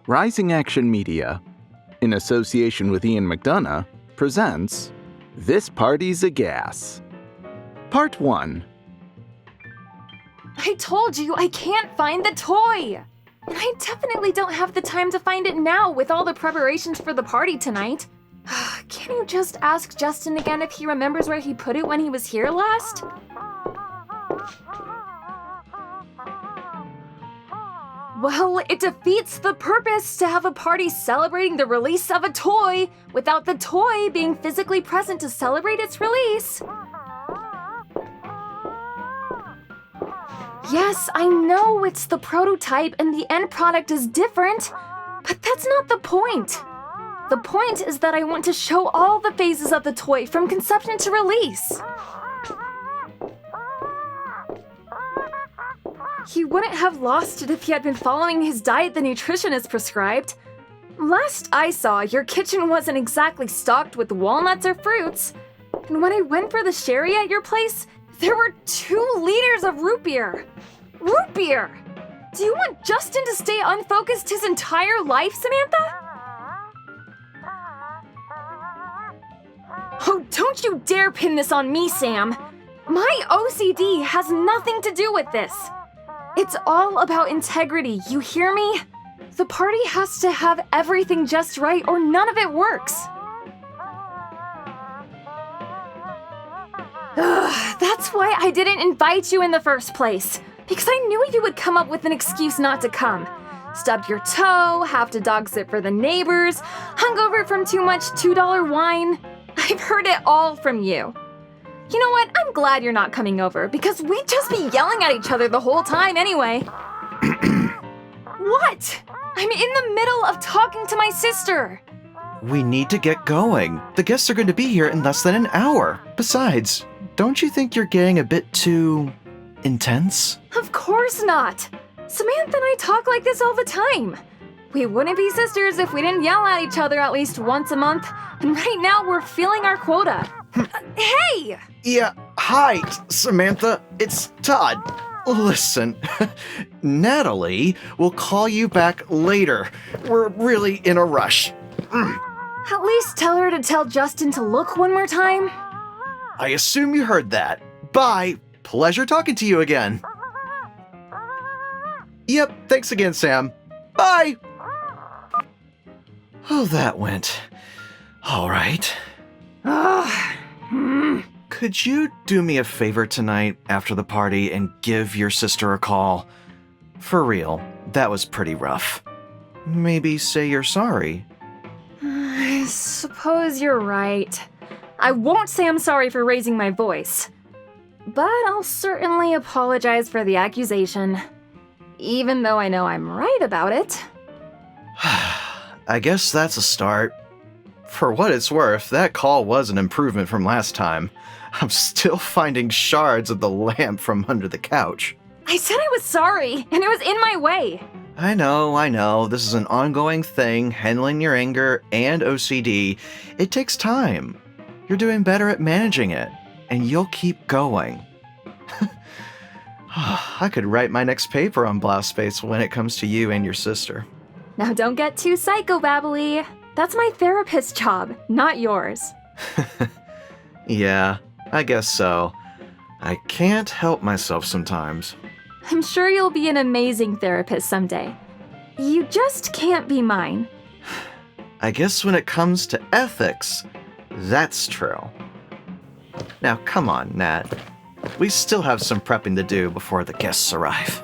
Rising Action Media, in association with Ian McDonough, presents This Party's a Gas. Part 1. I told you I can't find the toy! And I definitely don't have the time to find it now with all the preparations for the party tonight. Can you just ask Justin again if he remembers where he put it when he was here last? Well, it defeats the purpose to have a party celebrating the release of a toy without the toy being physically present to celebrate its release. Yes, I know it's the prototype and the end product is different, but that's not the point. The point is that I want to show all the phases of the toy from conception to release. He wouldn't have lost it if he had been following his diet the nutritionist prescribed. Last I saw, your kitchen wasn't exactly stocked with walnuts or fruits. And when I went for the sherry at your place, there were 2 liters of root beer. Root beer! Do you want Justin to stay unfocused his entire life, Samantha? Oh, don't you dare pin this on me, Sam. My OCD has nothing to do with this. It's all about integrity, you hear me? The party has to have everything just right or none of it works. Ugh, that's why I didn't invite you in the first place. Because I knew you would come up with an excuse not to come. Stubbed your toe, have to dog sit for the neighbors, hungover from too much $2 wine. I've heard it all from you. You know what? I'm glad you're not coming over, because we'd just be yelling at each other the whole time anyway. What? I'm in the middle of talking to my sister. We need to get going. The guests are going to be here in less than an hour. Besides, don't you think you're getting a bit too intense? Of course not. Samantha and I talk like this all the time. We wouldn't be sisters if we didn't yell at each other at least once a month, and right now we're filling our quota. Hey! Yeah, hi, Samantha. It's Todd. Listen, Natalie will call you back later. We're really in a rush. At least tell her to tell Justin to look one more time. I assume you heard that. Bye. Pleasure talking to you again. Yep, thanks again, Sam. Bye. Oh, that went all right. Could you do me a favor tonight after the party and give your sister a call? For real, that was pretty rough. Maybe say you're sorry. I suppose you're right. I won't say I'm sorry for raising my voice. But I'll certainly apologize for the accusation. Even though I know I'm right about it. I guess that's a start. For what it's worth, that call was an improvement from last time. I'm still finding shards of the lamp from under the couch. I said I was sorry, and it was in my way. I know. This is an ongoing thing, handling your anger and OCD. It takes time. You're doing better at managing it, and you'll keep going. I could write my next paper on blouse space when it comes to you and your sister. Now don't get too psychobabbly. That's my therapist's job, not yours. Yeah, I guess so. I can't help myself sometimes. I'm sure you'll be an amazing therapist someday. You just can't be mine. I guess when it comes to ethics, that's true. Now come on, Nat. We still have some prepping to do before the guests arrive.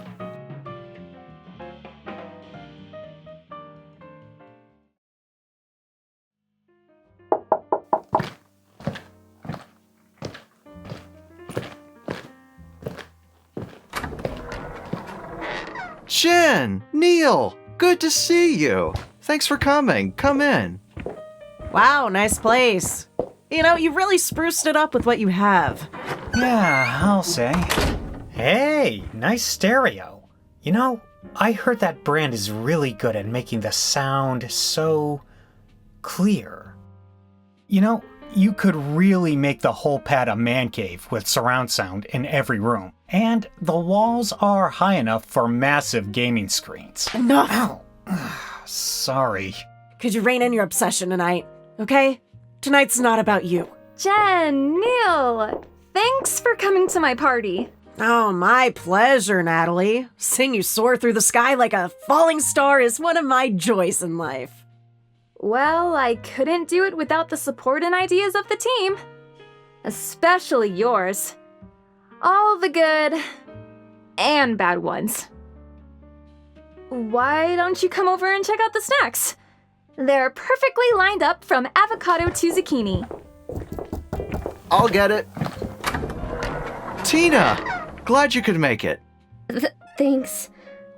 Jen! Neil! Good to see you! Thanks for coming. Come in. Wow, nice place. You know, you've really spruced it up with what you have. Yeah, I'll say. Hey, nice stereo. You know, I heard that brand is really good at making the sound so clear. You know, you could really make the whole pad a man cave with surround sound in every room. And the walls are high enough for massive gaming screens. Enough! Ow. Sorry. Could you rein in your obsession tonight, okay? Tonight's not about you. Jen, Neil, thanks for coming to my party. Oh, my pleasure, Natalie. Seeing you soar through the sky like a falling star is one of my joys in life. Well, I couldn't do it without the support and ideas of the team. Especially yours. All the good and bad ones. Why don't you come over and check out the snacks? They're perfectly lined up from avocado to zucchini. I'll get it. Tina! Glad you could make it. Thanks.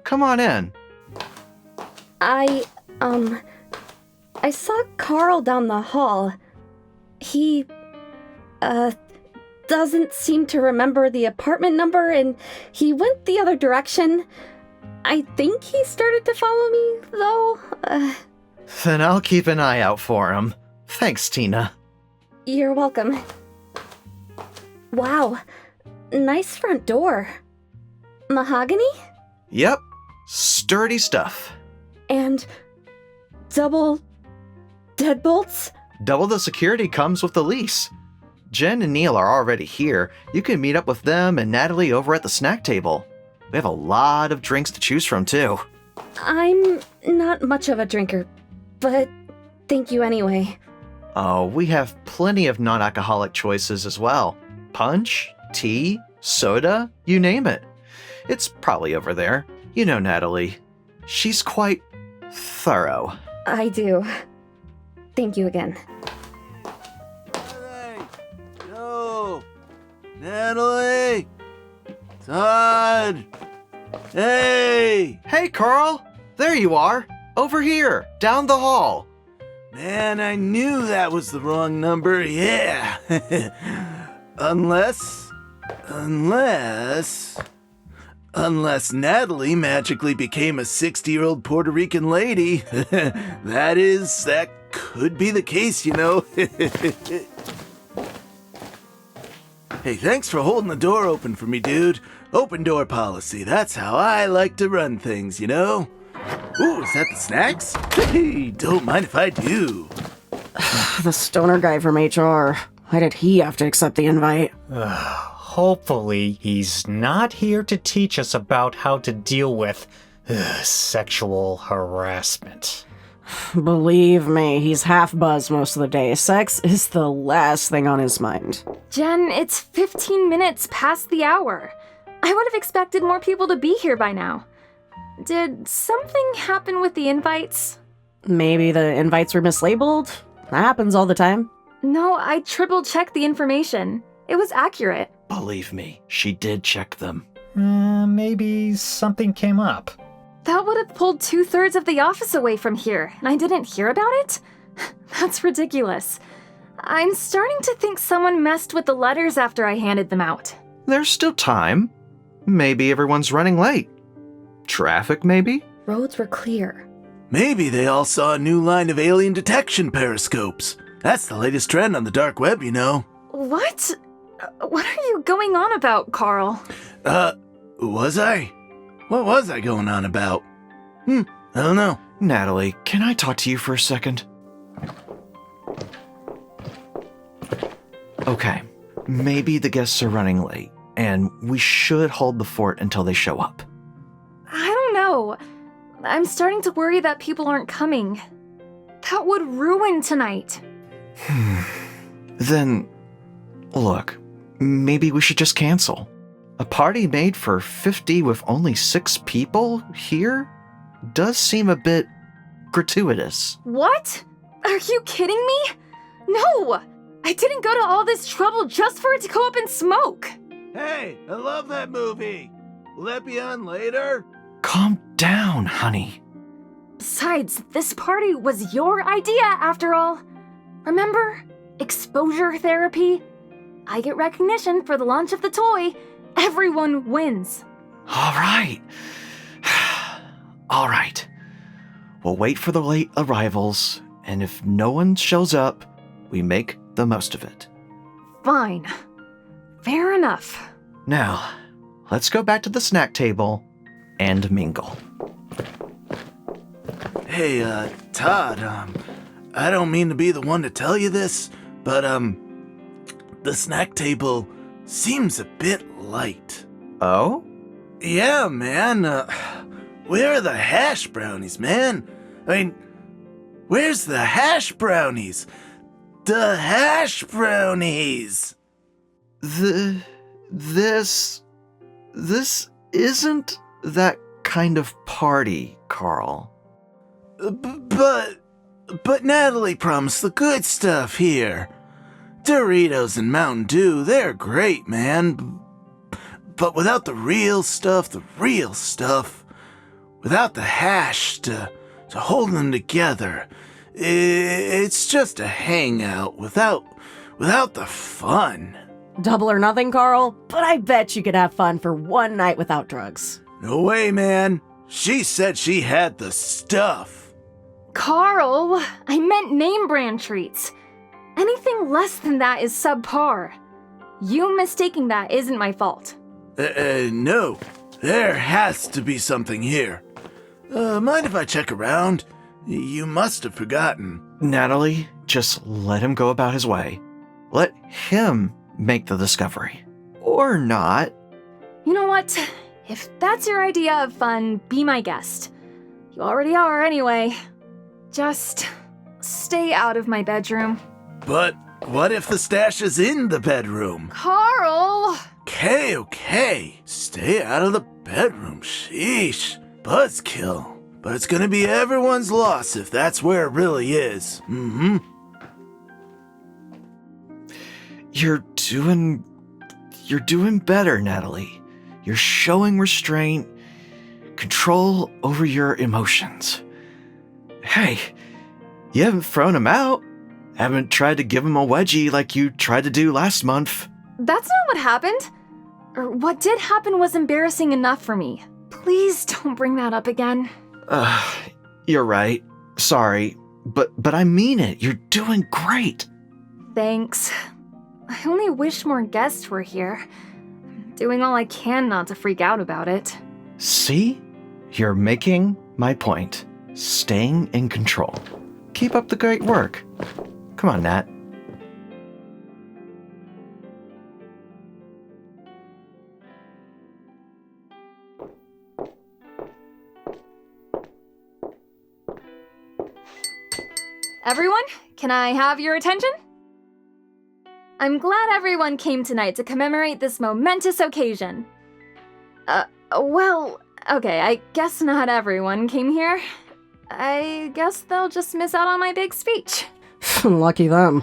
Come on in. I saw Carl down the hall. He, doesn't seem to remember the apartment number, and he went the other direction. I think he started to follow me, though. Then I'll keep an eye out for him. Thanks, Tina. You're welcome. Wow, nice front door. Mahogany? Yep, sturdy stuff. And double deadbolts? Double the security comes with the lease. Jen and Neil are already here. You can meet up with them and Natalie over at the snack table. We have a lot of drinks to choose from, too. I'm not much of a drinker, but thank you anyway. Oh, we have plenty of non-alcoholic choices as well. Punch, tea, soda, you name it. It's probably over there. You know Natalie. She's quite thorough. I do. Thank you again. Yo! Natalie! Todd! Hey! Hey, Carl! There you are! Over here, down the hall. Man, I knew that was the wrong number, yeah! Unless Natalie magically became a 60-year-old Puerto Rican lady. That could be the case, you know. Hey, thanks for holding the door open for me, dude. Open door policy, that's how I like to run things, you know? Ooh, is that the snacks? Hey, don't mind if I do. The stoner guy from HR. Why did he have to accept the invite? Hopefully, he's not here to teach us about how to deal with sexual harassment. Believe me, he's half buzzed most of the day. Sex is the last thing on his mind. Jen, it's 15 minutes past the hour. I would have expected more people to be here by now. Did something happen with the invites? Maybe the invites were mislabeled? That happens all the time. No, I triple-checked the information. It was accurate. Believe me, she did check them. Maybe something came up. That would have pulled 2/3 of the office away from here, and I didn't hear about it? That's ridiculous. I'm starting to think someone messed with the letters after I handed them out. There's still time. Maybe everyone's running late. Traffic, maybe? Roads were clear. Maybe they all saw a new line of alien detection periscopes. That's the latest trend on the dark web, you know. What? What are you going on about, Carl? Was I? What was I going on about? I don't know. Natalie, can I talk to you for a second? Okay, maybe the guests are running late, and we should hold the fort until they show up. I don't know. I'm starting to worry that people aren't coming. That would ruin tonight. Then, look, maybe we should just cancel. A party made for 50 with only 6 people here does seem a bit gratuitous. What? Are you kidding me? No! I didn't go to all this trouble just for it to go up in smoke. Hey, I love that movie. Will that be on later? Calm down, honey. Besides, this party was your idea after all. Remember? Exposure therapy? I get recognition for the launch of the toy. Everyone wins. All right. All right. We'll wait for the late arrivals, and if no one shows up, we make the most of it. Fine. Fair enough. Now, let's go back to the snack table and mingle. Hey, Todd, I don't mean to be the one to tell you this, but, the snack table seems a bit light. Oh? Yeah, man, where are the hash brownies, man? I mean, where's the hash brownies? The hash brownies! This isn't that kind of party, Carl. But Natalie promised the good stuff here. Doritos and Mountain Dew, they're great, man. But without the real stuff, without the hash to hold them together, it's just a hangout without the fun. Double or nothing, Carl, but I bet you could have fun for one night without drugs. No way, man. She said she had the stuff. Carl, I meant name brand treats. Anything less than that is subpar. You mistaking that isn't my fault. No. There has to be something here. Mind if I check around? You must have forgotten. Natalie, just let him go about his way. Let him make the discovery. Or not. You know what? If that's your idea of fun, be my guest. You already are anyway. Just stay out of my bedroom. But what if the stash is in the bedroom? Carl! Okay. Stay out of the bedroom. Sheesh. Buzzkill. But it's gonna be everyone's loss if that's where it really is. Mm-hmm. You're doing better, Natalie. You're showing restraint, control over your emotions. Hey, you haven't thrown him out. Haven't tried to give him a wedgie like you tried to do last month. That's not what happened. Or what did happen was embarrassing enough for me. Please don't bring that up again. You're right. Sorry, but I mean it. You're doing great. Thanks. I only wish more guests were here. I'm doing all I can not to freak out about it. See? You're making my point. Staying in control. Keep up the great work. Come on, Nat. Everyone, can I have your attention? I'm glad everyone came tonight to commemorate this momentous occasion. Well, okay, I guess not everyone came here. I guess they'll just miss out on my big speech. Lucky them.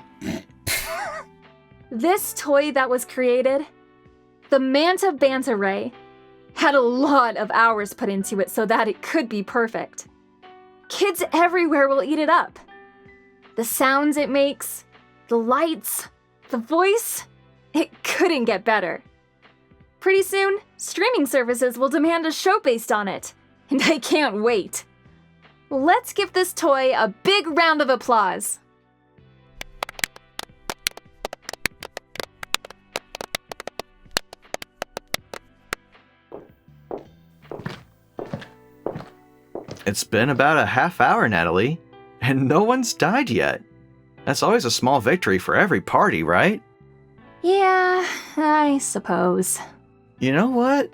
This toy that was created, the Manta Banta Ray, had a lot of hours put into it so that it could be perfect. Kids everywhere will eat it up. The sounds it makes, the lights, the voice, it couldn't get better. Pretty soon, streaming services will demand a show based on it, and I can't wait. Let's give this toy a big round of applause. It's been about a half hour, Natalie, and no one's died yet. That's always a small victory for every party, right? Yeah, I suppose. You know what?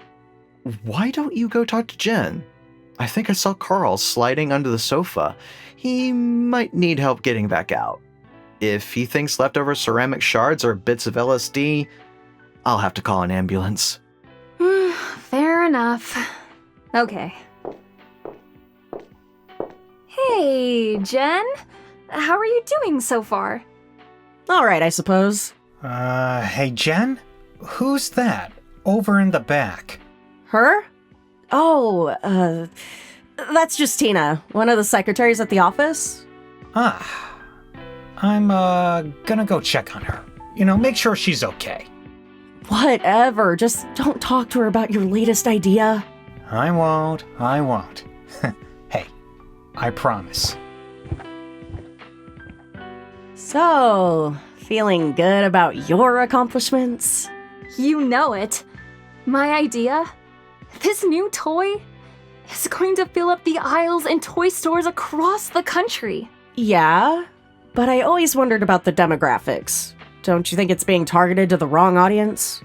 Why don't you go talk to Jen? I think I saw Carl sliding under the sofa. He might need help getting back out. If he thinks leftover ceramic shards are bits of LSD, I'll have to call an ambulance. Fair enough. Okay. Hey, Jen. How are you doing so far? All right, I suppose. Hey, Jen? Who's that? Over in the back. Her? Oh, that's just Tina, one of the secretaries at the office. Ah. I'm, gonna go check on her. Make sure she's okay. Whatever, just don't talk to her about your latest idea. I won't. Hey, I promise. So, feeling good about your accomplishments? You know it. My idea? This new toy? is going to fill up the aisles in toy stores across the country. Yeah, but I always wondered about the demographics. Don't you think it's being targeted to the wrong audience?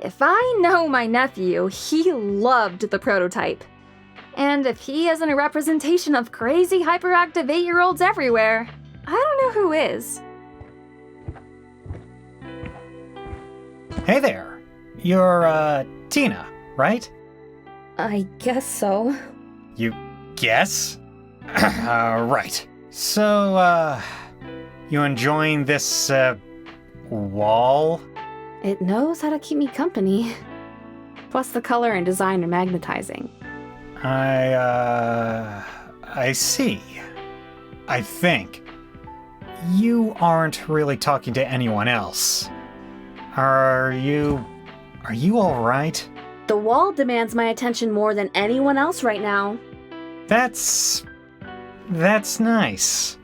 If I know my nephew, he loved the prototype. And if he isn't a representation of crazy hyperactive 8-year-olds everywhere, I don't know who is. Hey there. You're, Tina, right? I guess so. You guess? Right. So, you enjoying this, wall? It knows how to keep me company. Plus the color and design are magnetizing. I see. I think. You aren't really talking to anyone else. Are you alright? The wall demands my attention more than anyone else right now. That's nice.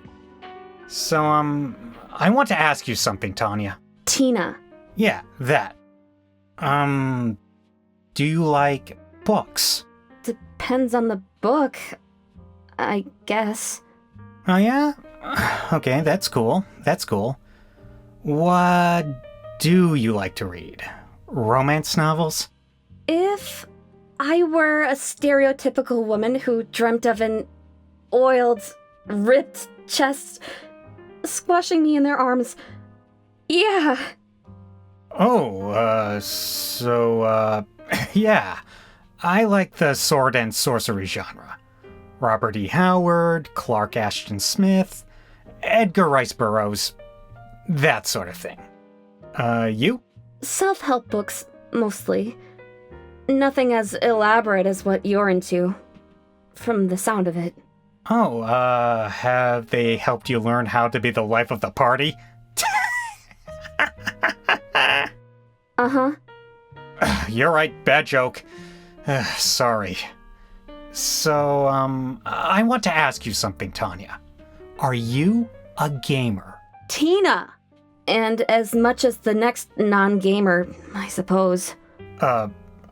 So, I want to ask you something, Tanya. Tina. Yeah, that. Do you like books? Depends on the book, I guess. Oh, yeah? Okay, that's cool. What do you like to read? Romance novels? If I were a stereotypical woman who dreamt of an oiled, ripped chest squashing me in their arms, yeah. Oh, yeah. I like the sword and sorcery genre. Robert E. Howard, Clark Ashton Smith, Edgar Rice Burroughs, that sort of thing. You? Self-help books, mostly. Nothing as elaborate as what you're into, from the sound of it. Oh, have they helped you learn how to be the life of the party? Uh-huh. You're right, bad joke. Sorry. So, I want to ask you something, Tanya. Are you a gamer? Tina! And as much as the next non-gamer, I suppose.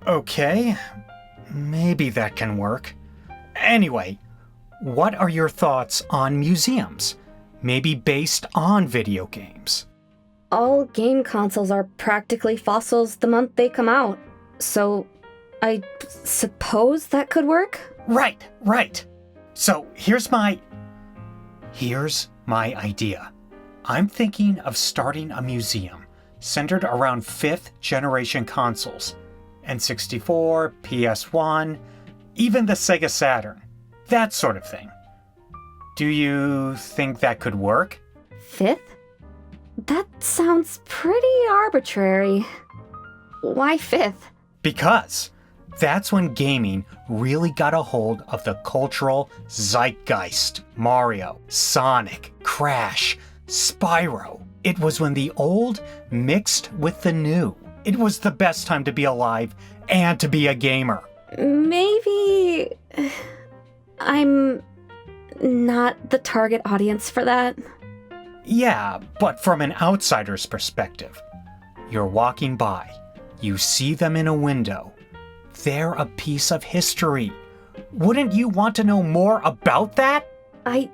Okay. Maybe that can work. Anyway, what are your thoughts on museums? Maybe based on video games? All game consoles are practically fossils the month they come out. So, I suppose that could work? Right. So, here's my idea. I'm thinking of starting a museum centered around 5th generation consoles. N64, PS1, even the Sega Saturn. That sort of thing. Do you think that could work? 5th? That sounds pretty arbitrary. Why 5th? Because that's when gaming really got a hold of the cultural zeitgeist. Mario, Sonic, Crash, Spyro. It was when the old mixed with the new. It was the best time to be alive and to be a gamer. Maybe I'm not the target audience for that. Yeah, but from an outsider's perspective. You're walking by. You see them in a window. They're a piece of history. Wouldn't you want to know more about that? I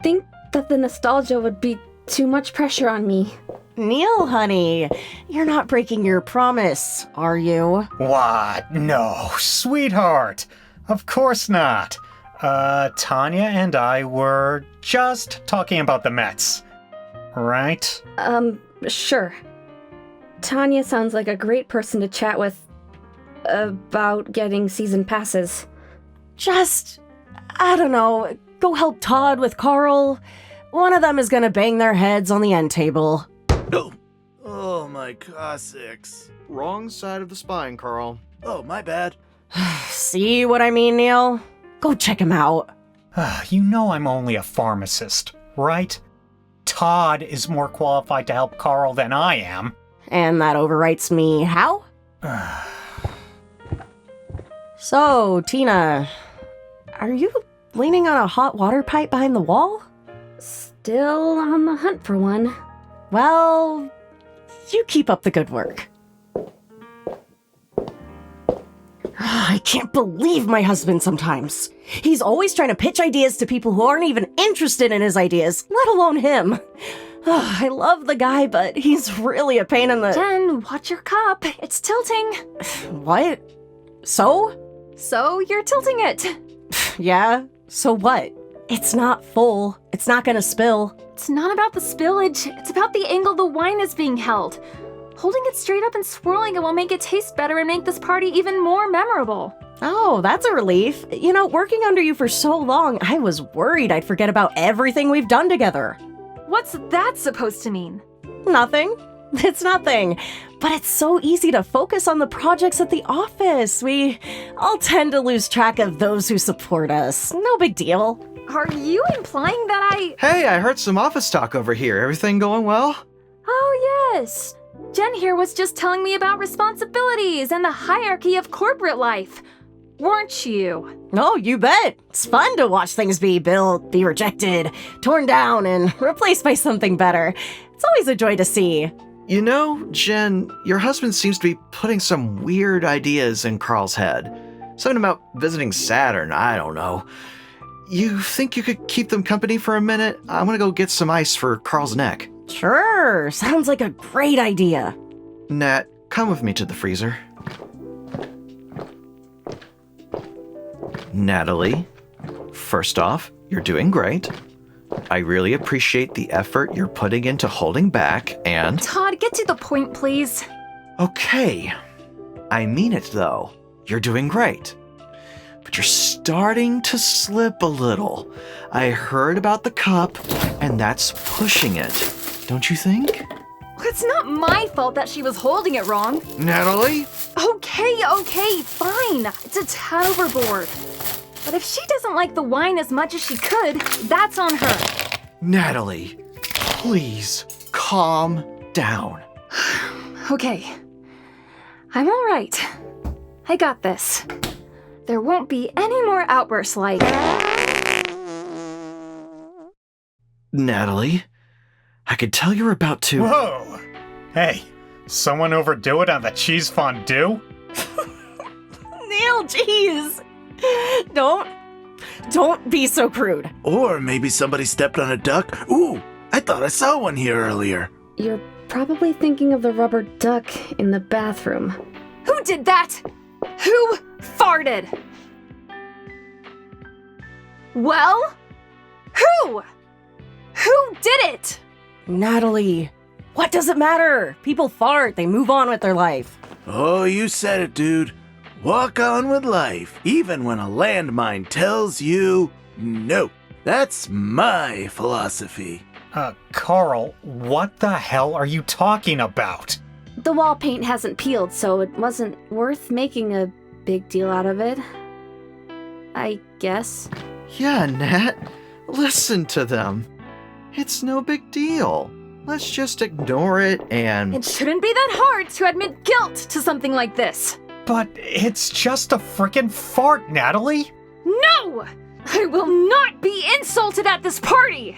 think that the nostalgia would be too much pressure on me. Neil, honey, you're not breaking your promise, are you? What? No, sweetheart. Of course not. Tanya and I were just talking about the Mets. Right? Sure. Tanya sounds like a great person to chat with about getting season passes. Just, I don't know, go help Todd with Carl. One of them is gonna bang their heads on the end table. No. Oh, my coccyx. Wrong side of the spine, Carl. Oh, my bad. See what I mean, Neil? Go check him out. You know I'm only a pharmacist, right? Todd is more qualified to help Carl than I am. And that overwrites me how? So, Tina, are you leaning on a hot water pipe behind the wall? Still on the hunt for one. Well, you keep up the good work. I can't believe my husband sometimes. He's always trying to pitch ideas to people who aren't even interested in his ideas, let alone him. I love the guy, but he's really a pain in the... Jen, watch your cup. It's tilting. What? So? So you're tilting it. Yeah, so what? It's not full. It's not gonna spill. It's not about the spillage. It's about the angle the wine is being held. Holding it straight up and swirling it will make it taste better and make this party even more memorable. Oh, that's a relief. You know, working under you for so long, I was worried I'd forget about everything we've done together. What's that supposed to mean? Nothing. It's nothing. But it's so easy to focus on the projects at the office. We all tend to lose track of those who support us. No big deal. Are you implying that I... Hey, I heard some office talk over here. Everything going well? Oh, yes. Jen here was just telling me about responsibilities and the hierarchy of corporate life. Weren't you? Oh, you bet. It's fun to watch things be built, be rejected, torn down, and replaced by something better. It's always a joy to see. You know, Jen, your husband seems to be putting some weird ideas in Carl's head. Something about visiting Saturn, I don't know. You think you could keep them company for a minute? I'm gonna go get some ice for Carl's neck. Sure, sounds like a great idea. Nat, come with me to the freezer. Natalie, first off, you're doing great. I really appreciate the effort you're putting into holding back and... Todd, get to the point, please. Okay. I mean it, though. You're doing great. But you're starting to slip a little. I heard about the cup, and that's pushing it. Don't you think? It's not my fault that she was holding it wrong. Natalie? Okay, fine. It's a tad overboard. But if she doesn't like the wine as much as she could, that's on her. Natalie, please calm down. Okay. I'm all right. I got this. There won't be any more outbursts like... Natalie, I could tell you're about to... Whoa! Hey, someone overdo it on the cheese fondue? Neil, jeez. Don't be so crude. Or maybe somebody stepped on a duck. Ooh, I thought I saw one here earlier. You're probably thinking of the rubber duck in the bathroom. Who did that? Who farted? Well? Who? Who did it? Natalie, what does it matter? People fart, they move on with their life. Oh, you said it, dude. Walk on with life, even when a landmine tells you no. That's my philosophy. Carl, what the hell are you talking about? The wall paint hasn't peeled, so it wasn't worth making a big deal out of it. I guess. Yeah, Nat, listen to them. It's no big deal. Let's just ignore it and... It shouldn't be that hard to admit guilt to something like this. But it's just a frickin' fart, Natalie! No! I will not be insulted at this party!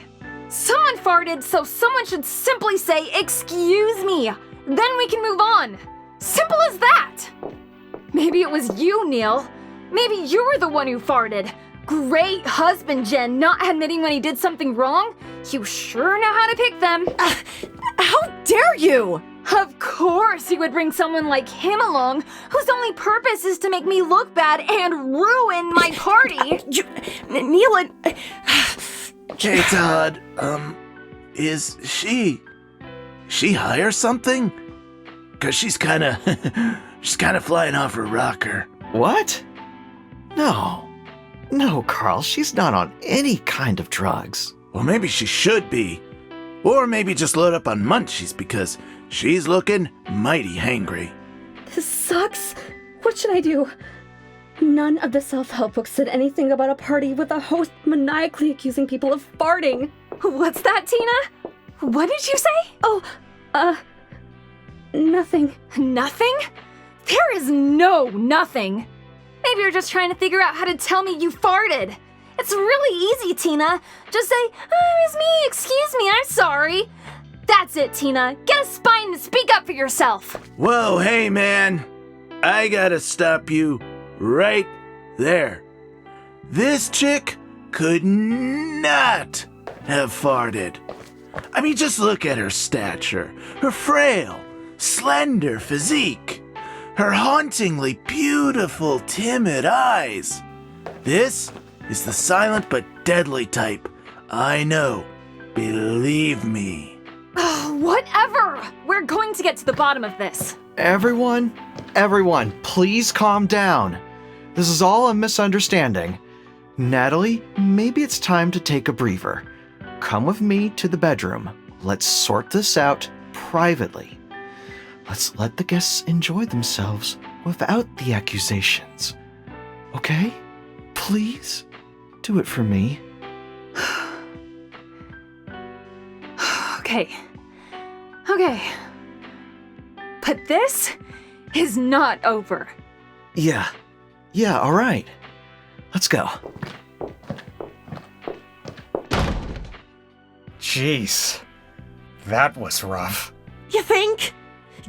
Someone farted, so someone should simply say, "Excuse me." Then we can move on. Simple as that. Maybe it was you, Neil. Maybe you were the one who farted. Great husband, Jen, not admitting when he did something wrong. You sure know how to pick them. How dare you? Of course you would bring someone like him along, whose only purpose is to make me look bad and ruin my party. Neil and... Hey, Todd, is she high or something? 'Cause she's kinda flying off her rocker. What? No, Carl, she's not on any kind of drugs. Well, maybe she should be. Or maybe just load up on munchies because she's looking mighty hangry. This sucks. What should I do? None of the self-help books said anything about a party with a host maniacally accusing people of farting. What's that, Tina? What did you say? Oh, nothing. Nothing? There is no nothing. Maybe you're just trying to figure out how to tell me you farted. It's really easy, Tina. Just say, "Oh, it's me, excuse me, I'm sorry." That's it, Tina. Get a spine and speak up for yourself. Whoa, hey, man. I gotta stop you right there. This chick could not have farted. I mean, just look at her stature, her frail, slender physique, her hauntingly beautiful, timid eyes. This is the silent but deadly type. I know. Believe me. Whatever! We're going to get to the bottom of this. Everyone, please calm down. This is all a misunderstanding. Natalie, maybe it's time to take a breather. Come with me to the bedroom. Let's sort this out privately. Let's let the guests enjoy themselves without the accusations. Okay? Please? Do it for me. Okay. But this is not over. Yeah, all right. Let's go. Jeez. That was rough. You think?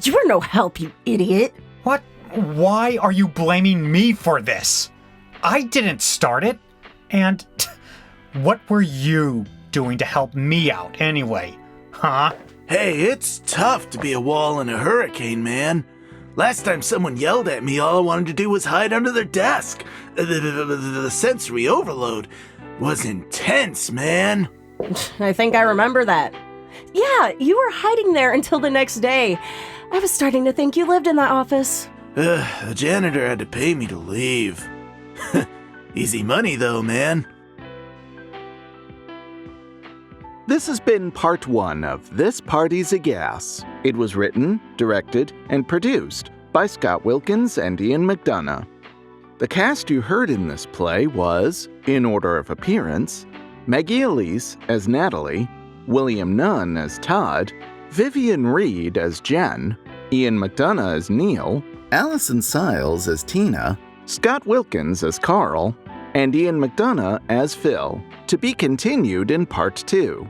You were no help, you idiot. What? Why are you blaming me for this? I didn't start it. And what were you doing to help me out anyway? Huh? Hey, it's tough to be a wall in a hurricane, man. Last time someone yelled at me, all I wanted to do was hide under their desk. The sensory overload was intense, man. I think I remember that. Yeah, you were hiding there until the next day. I was starting to think you lived in that office. The janitor had to pay me to leave. Easy money, though, man. This has been part 1 of This Party's a Gas. It was written, directed, and produced by Scott Wilkins and Ian McDonough. The cast you heard in this play was, in order of appearance, Meggie-Elise as Natalie, William Nunn as Todd, Vivian Reed as Jen, Ian McDonough as Neil, Allison Siles as Tina, Scott Wilkins as Carl, and Ian McDonough as Phil, to be continued in part 2.